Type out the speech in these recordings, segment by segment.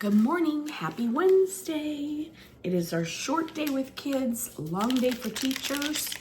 Good morning, happy Wednesday. It is our short day with kids, long day for teachers.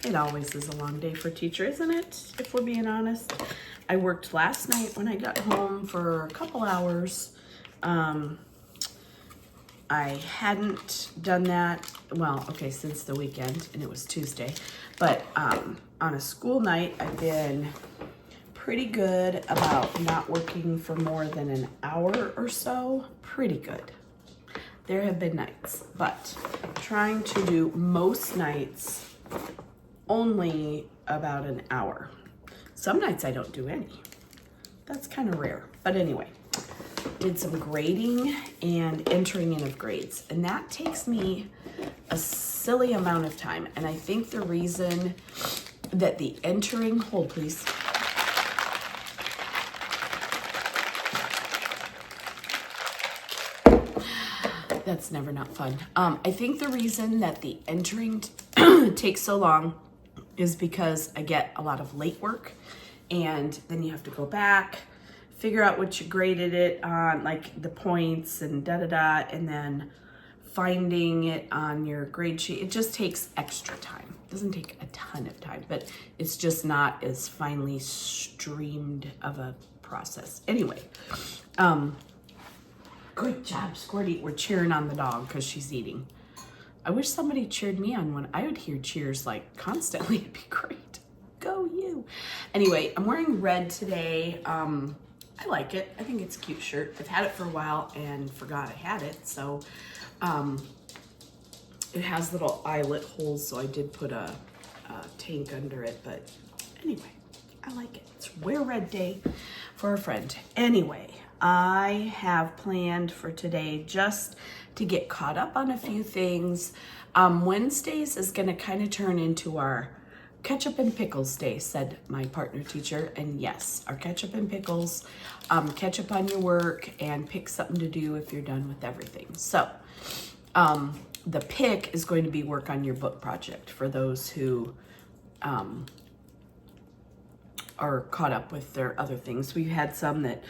It always is a long day for teacher, isn't it? If we're being honest. I worked last night when I got home for a couple hours. I hadn't done that, since the weekend, and it was Tuesday. But on a school night, I've been pretty good about not working for more than an hour or so. Pretty good. There have been nights, but trying to do most nights only about an hour. Some nights I don't do any. That's kind of rare. But anyway, did some grading and entering in of grades. And that takes me a silly amount of time. And I think the reason that the entering, hold please. That's never not fun. I think the reason that the entering takes so long is because I get a lot of late work, and then you have to go back, figure out what you graded it on, like the points and da-da-da, and then finding it on your grade sheet. It just takes extra time. It doesn't take a ton of time, but it's just not as finely streamed of a process. Anyway, good job, Squirty. We're cheering on the dog because she's eating. I wish somebody cheered me on one. I would hear cheers like constantly. It'd be great. Go you. Anyway, I'm wearing red today. I like it. I think it's a cute shirt. I've had it for a while and forgot I had it. So it has little eyelet holes, so I did put a tank under it. But anyway, I like it. It's Wear Red Day for a friend. Anyway, I have planned for today just to get caught up on a few things. Wednesdays is going to kind of turn into our ketchup and pickles day, said my partner teacher. And yes, our ketchup and pickles, catch up on your work and pick something to do if you're done with everything. So the pick is going to be work on your book project for those who are caught up with their other things. We've had some that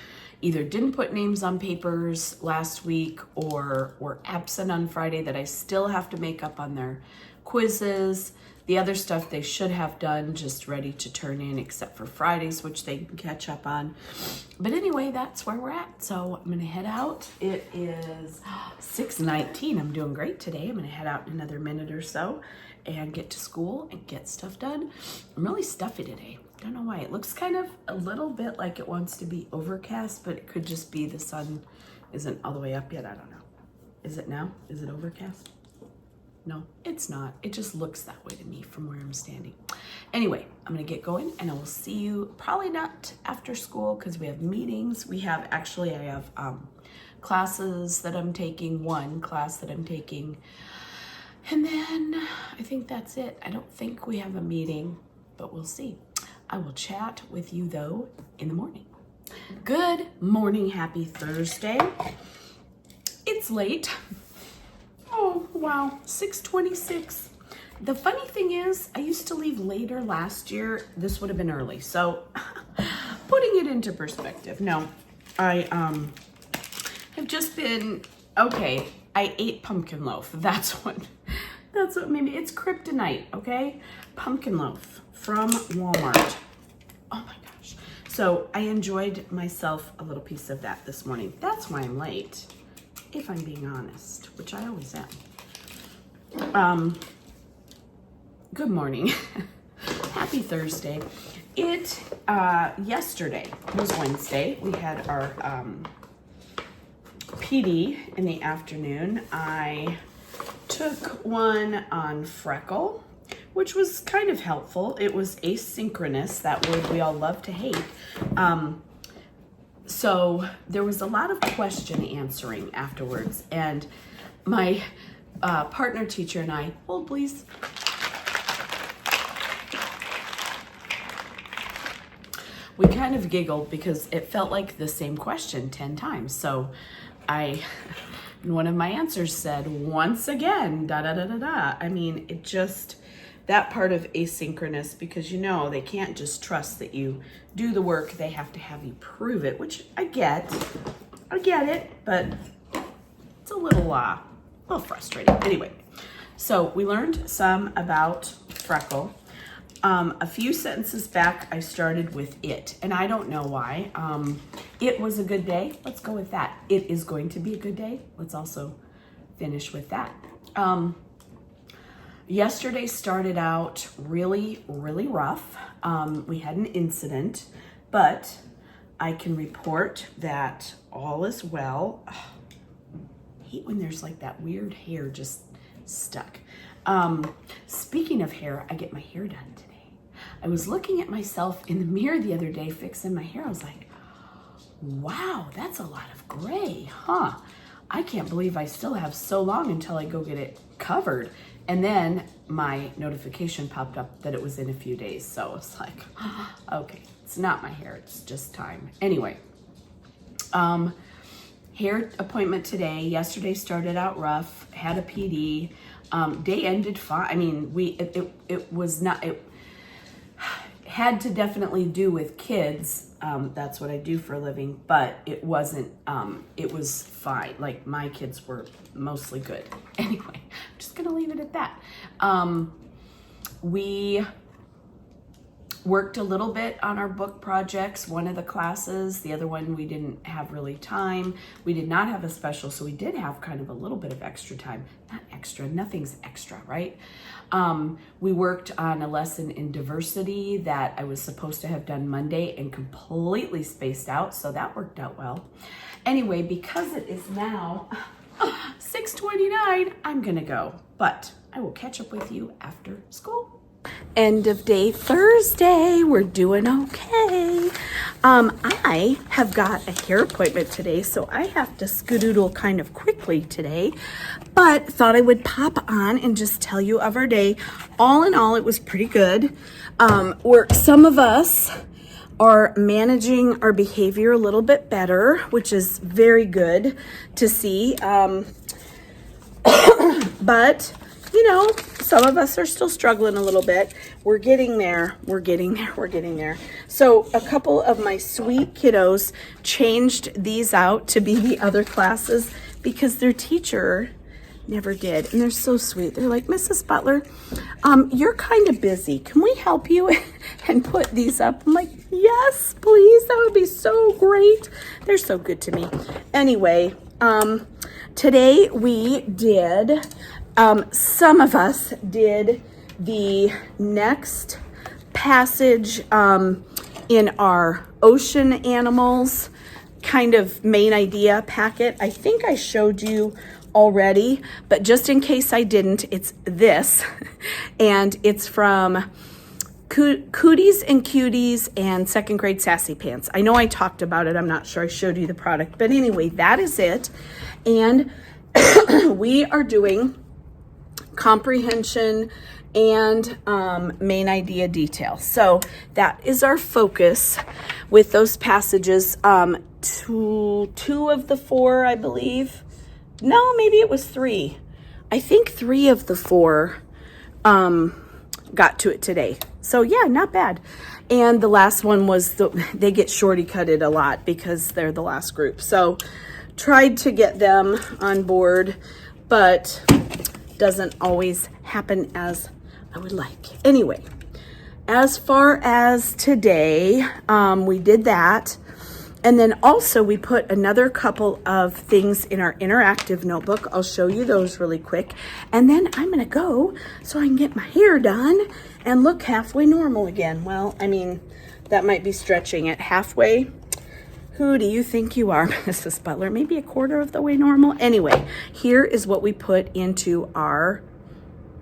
either didn't put names on papers last week or were absent on Friday that I still have to make up on their quizzes. The other stuff they should have done, just ready to turn in, except for Fridays, which they can catch up on. But anyway, that's where we're at. So I'm gonna head out. It is 6:19. I'm doing great today. I'm gonna head out in another minute or so and get to school and get stuff done. I'm really stuffy today. Don't know why. It looks kind of a little bit like it wants to be overcast, but it could just be the sun isn't all the way up yet. I don't know. Is it now? Is it overcast? No, it's not. It just looks that way to me from where I'm standing. Anyway, I'm gonna get going and I will see you probably not after school because we have meetings. I have classes that I'm taking, one class that I'm taking. And then I think that's it. I don't think we have a meeting, but we'll see. I will chat with you though in the morning. Good morning, happy Thursday. It's late. Oh, wow, 6:26. The funny thing is, I used to leave later last year. This would have been early. So putting it into perspective. No, I have just been, okay, I ate pumpkin loaf. That's what maybe it's kryptonite, okay? Pumpkin loaf from Walmart. Oh my gosh. So I enjoyed myself a little piece of that this morning. That's why I'm late, if I'm being honest, which I always am. Good morning. Happy Thursday. Yesterday was Wednesday. We had our PD in the afternoon. I took one on Freckle, which was kind of helpful. It was asynchronous, that word we all love to hate. So there was a lot of question answering afterwards, and my partner teacher and I, hold please. We kind of giggled because it felt like the same question 10 times. So one of my answers said, once again, da da da da da. I mean, it just, that part of asynchronous, because they can't just trust that you do the work. They have to have you prove it, which I get it, but it's a little frustrating. Anyway, so we learned some about Freckle. A few sentences back, I started with it, and I don't know why. It was a good day. Let's go with that. It is going to be a good day. Let's also finish with that. Yesterday started out really, really rough. We had an incident, but I can report that all is well. I hate when there's like that weird hair just stuck. Speaking of hair, I get my hair done today. I was looking at myself in the mirror the other day fixing my hair. I was like, wow, that's a lot of gray, huh? I can't believe I still have so long until I go get it covered. And then my notification popped up that it was in a few days. So it's like, okay, it's not my hair, it's just time. Anyway, hair appointment today. Yesterday started out rough, had a PD. Day ended fine. I mean, it was not, it had to definitely do with kids. That's what I do for a living, but it wasn't, it was fine. Like my kids were mostly good. Anyway, I'm just gonna leave it at that. We worked a little bit on our book projects, one of the classes, the other one we didn't have really time. We did not have a special, so we did have kind of a little bit of extra time. Not extra, nothing's extra, right? We worked on a lesson in diversity that I was supposed to have done Monday and completely spaced out, so that worked out well. Anyway, because it is now 6:29, I'm gonna go, but I will catch up with you after school. End of day Thursday. We're doing okay. I have got a hair appointment today, so I have to skedoodle kind of quickly today, but thought I would pop on and just tell you of our day. All in all, it was pretty good. Some of us are managing our behavior a little bit better, which is very good to see. But you know, some of us are still struggling a little bit. We're getting there. We're getting there. We're getting there. So a couple of my sweet kiddos changed these out to be the other classes because their teacher never did. And they're so sweet. They're like, Mrs. Butler, you're kind of busy. Can we help you and put these up? I'm like, yes, please. That would be so great. They're so good to me. Anyway, today we did... some of us did the next passage in our ocean animals kind of main idea packet. I think I showed you already, but just in case I didn't, it's this. And it's from Cooties and Cuties and second grade Sassy Pants. I know I talked about it. I'm not sure I showed you the product, but anyway, that is it. And we are doing comprehension and main idea detail. So that is our focus with those passages. Two of the four, I believe. No, maybe it was three. I think 3 of the 4 got to it today. So yeah, not bad. And the last one was they get shorty cutted a lot because they're the last group. So tried to get them on board, but doesn't always happen as I would like. Anyway, as far as today, we did that. And then also we put another couple of things in our interactive notebook. I'll show you those really quick. And then I'm gonna go so I can get my hair done and look halfway normal again. Well, I mean, that might be stretching it. Halfway? Who do you think you are, Mrs. Butler? Maybe a quarter of the way normal? Anyway, here is what we put into our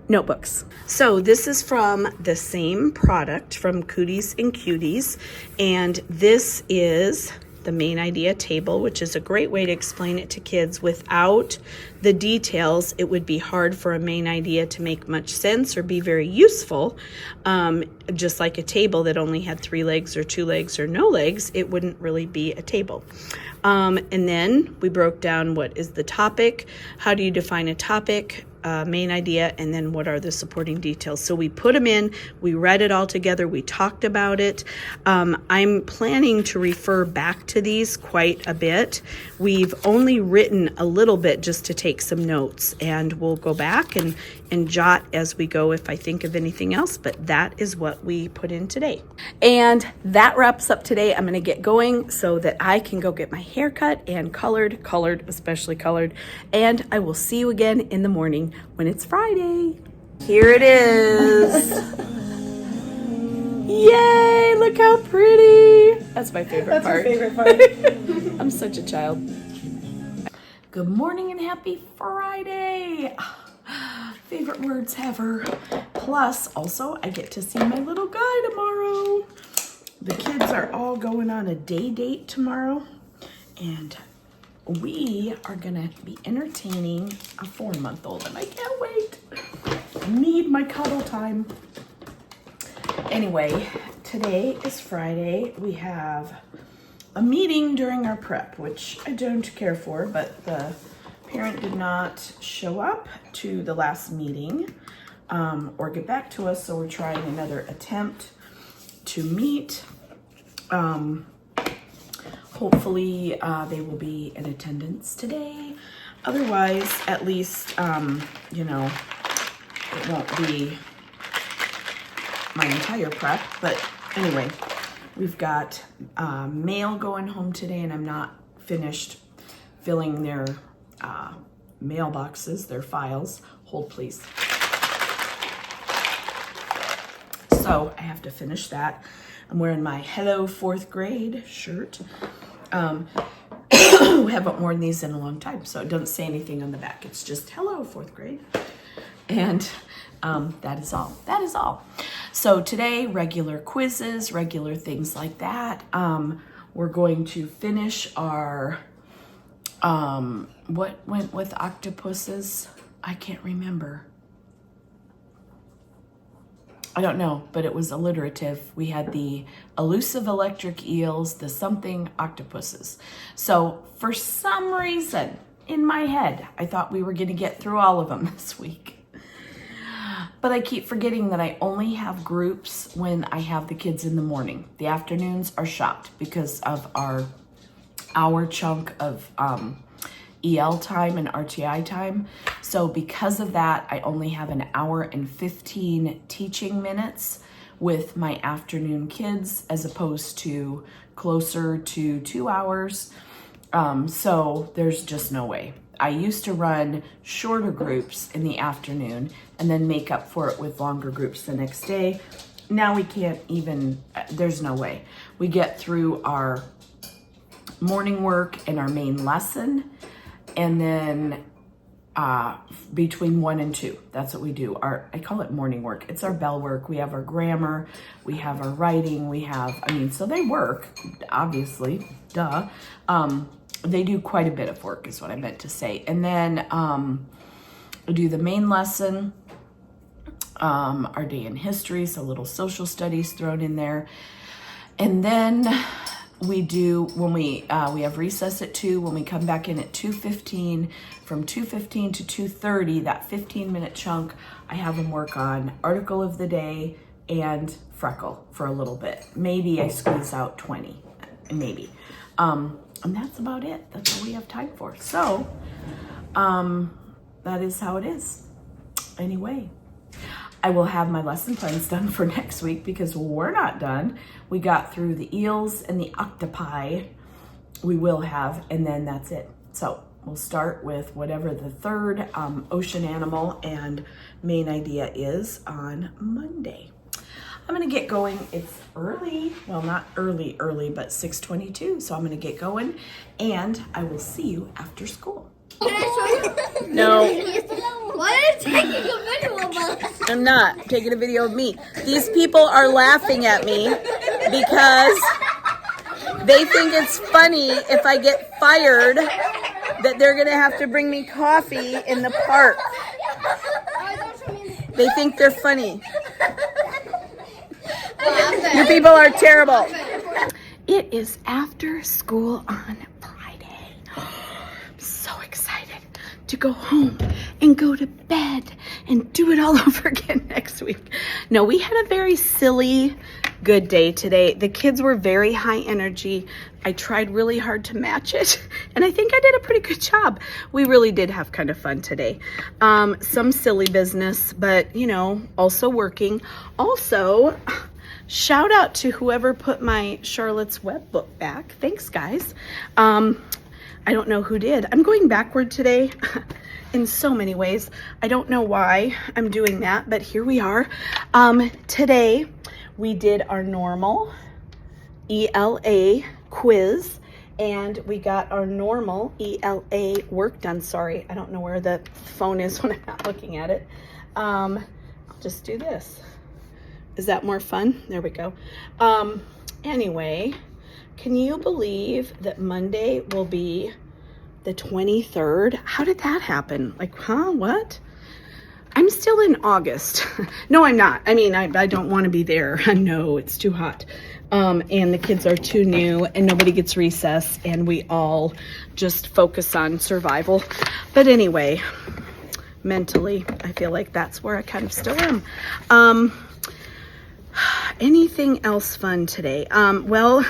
notebooks. So this is from the same product from Cooties and Cuties, and this is the main idea table, which is a great way to explain it to kids. Without the details, it would be hard for a main idea to make much sense or be very useful. Just like a table that only had 3 legs or 2 legs or no legs, it wouldn't really be a table. And then we broke down what is the topic, how do you define a topic, main idea, and then what are the supporting details. So we put them in, we read it all together, we talked about it. I'm planning to refer back to these quite a bit. We've only written a little bit just to take some notes, and we'll go back and jot as we go if I think of anything else, but that is what we put in today. And that wraps up today. I'm gonna get going so that I can go get my hair cut and colored, especially colored, and I will see you again in the morning when it's Friday. Here it is. Yay, look how pretty. That's my favorite part. Your favorite part. I'm such a child. Good morning and happy Friday. Favorite words ever. Plus, also, I get to see my little guy tomorrow. The kids are all going on a day date tomorrow, and we are gonna be entertaining a 4-month-old, and I can't wait. I need my cuddle time. Anyway, today is Friday. We have a meeting during our prep, which I don't care for, but the parent did not show up to the last meeting or get back to us, so we're trying another attempt to meet. Hopefully they will be in attendance today. Otherwise, at least, you know, it won't be my entire prep. But anyway, we've got mail going home today, and I'm not finished filling their mailboxes, their files. Hold, please. So I have to finish that. I'm wearing my Hello 4th grade shirt. We haven't worn these in a long time, so it doesn't say anything on the back. It's just Hello 4th grade. And that is all. That is all. So today, regular quizzes, regular things like that. We're going to finish our, what went with octopuses? I can't remember. I don't know, but it was alliterative. We had the elusive electric eels, the something octopuses. So for some reason in my head, I thought we were going to get through all of them this week. But I keep forgetting that I only have groups when I have the kids in the morning. The afternoons are shot because of our hour chunk of EL time and RTI time. So because of that, I only have an hour and 15 teaching minutes with my afternoon kids as opposed to closer to 2 hours. So there's just no way. I used to run shorter groups in the afternoon and then make up for it with longer groups the next day. Now we can't even, there's no way. We get through our morning work and our main lesson, and then between 1 and 2, that's what we do. I call it morning work. It's our bell work. We have our grammar, we have our writing, we have, so they work, obviously, duh. They do quite a bit of work is what I meant to say. And then we do the main lesson, our day in history, so a little social studies thrown in there. And then we do, when we have recess at 2, when we come back in at 2:15, from 2:15 to 2:30, that 15-minute chunk, I have them work on article of the day and freckle for a little bit. Maybe I squeeze out 20, maybe. And that's about it. That's all we have time for. So, that is how it is. Anyway, I will have my lesson plans done for next week because we're not done. We got through the eels and the octopi we will have, and then that's it. So we'll start with whatever the third ocean animal and main idea is on Monday. I'm gonna get going. It's early. Well, not early, but 6:22. So I'm gonna get going, and I will see you after school. Can I show you? No, Why are you taking a video of us? I'm not taking a video of me. These people are laughing at me because they think it's funny if I get fired that they're gonna have to bring me coffee in the park. They think they're funny. You people are terrible. It is after school on Friday. I'm so excited to go home and go to bed and do it all over again next week. No, we had a very silly, good day today. The kids were very high energy. I tried really hard to match it, and I think I did a pretty good job. We really did have kind of fun today. Some silly business, but you know, also working. Also, shout out to whoever put my Charlotte's Web book back. Thanks, guys. I don't know who did. I'm going backward today in so many ways. I don't know why I'm doing that, but here we are. Today, we did our normal ELA quiz, and we got our normal ELA work done. Sorry, I don't know where the phone is when I'm not looking at it. I'll just do this. Is that more fun? There we go. Anyway, can you believe that Monday will be the 23rd? How did that happen? Like, huh? What? I'm still in August. No, I'm not. I mean, I don't want to be there. No, it's too hot. And the kids are too new and nobody gets recess and we all just focus on survival. But anyway, mentally, I feel like that's where I kind of still am. Anything else fun today? Well,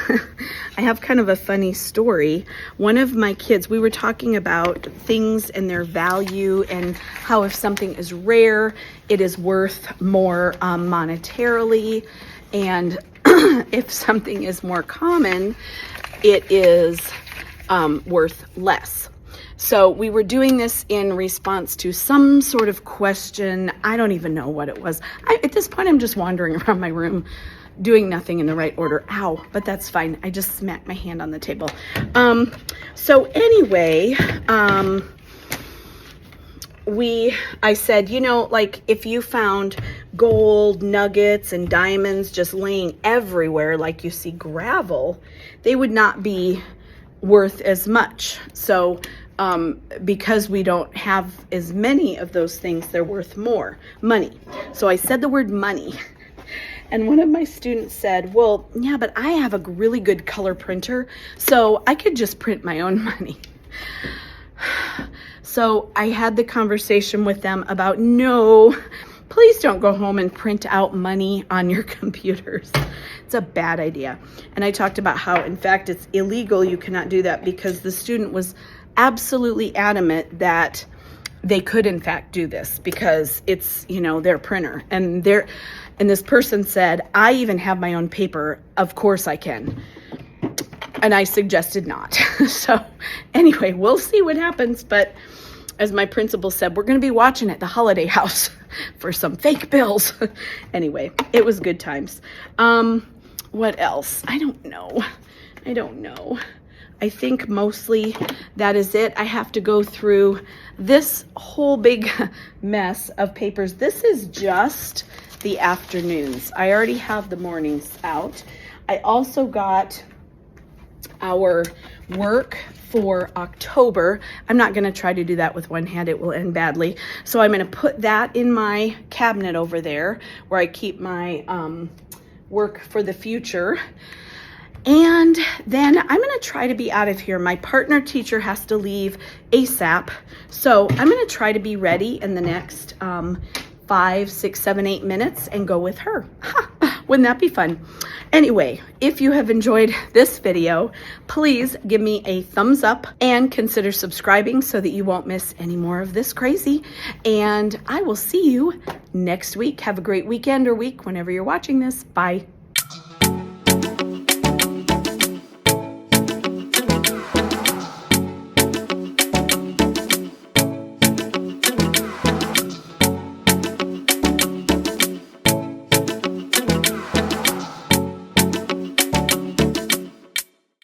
I have kind of a funny story. One of my kids, we were talking about things and their value and how if something is rare, it is worth more monetarily. And if something is more common, it is worth less. So we were doing this in response to some sort of question. I don't even know what it was. At this point, I'm just wandering around my room doing nothing in the right order. Ow, but that's fine. I just smacked my hand on the table. So anyway, I said, you know, like if you found gold nuggets and diamonds just laying everywhere, like you see gravel, they would not be worth as much. So because we don't have as many of those things, they're worth more money. So I said the word money. And one of my students said, well, yeah, but I have a really good color printer, so I could just print my own money. So I had the conversation with them about, no, please don't go home and print out money on your computers. It's a bad idea. And I talked about how, in fact, it's illegal. You cannot do that because the student was absolutely adamant that they could, in fact, do this because it's, you know, their printer. And this person said, I even have my own paper. Of course I can. And I suggested not. So anyway, we'll see what happens. But as my principal said, we're going to be watching at the Holiday House for some fake bills. Anyway, it was good times. What else? I don't know. I think mostly that is it. I have to go through this whole big mess of papers. This is just the afternoons. I already have the mornings out. I also got our work for October. I'm not going to try to do that with one hand. It will end badly. So I'm going to put that in my cabinet over there where I keep my work for the future. And then I'm going to try to be out of here. My partner teacher has to leave ASAP. So I'm going to try to be ready in the next 5, 6, 7, 8 minutes and go with her. Wouldn't that be fun? Anyway, if you have enjoyed this video, please give me a thumbs up and consider subscribing so that you won't miss any more of this crazy. And I will see you next week. Have a great weekend or week whenever you're watching this. Bye.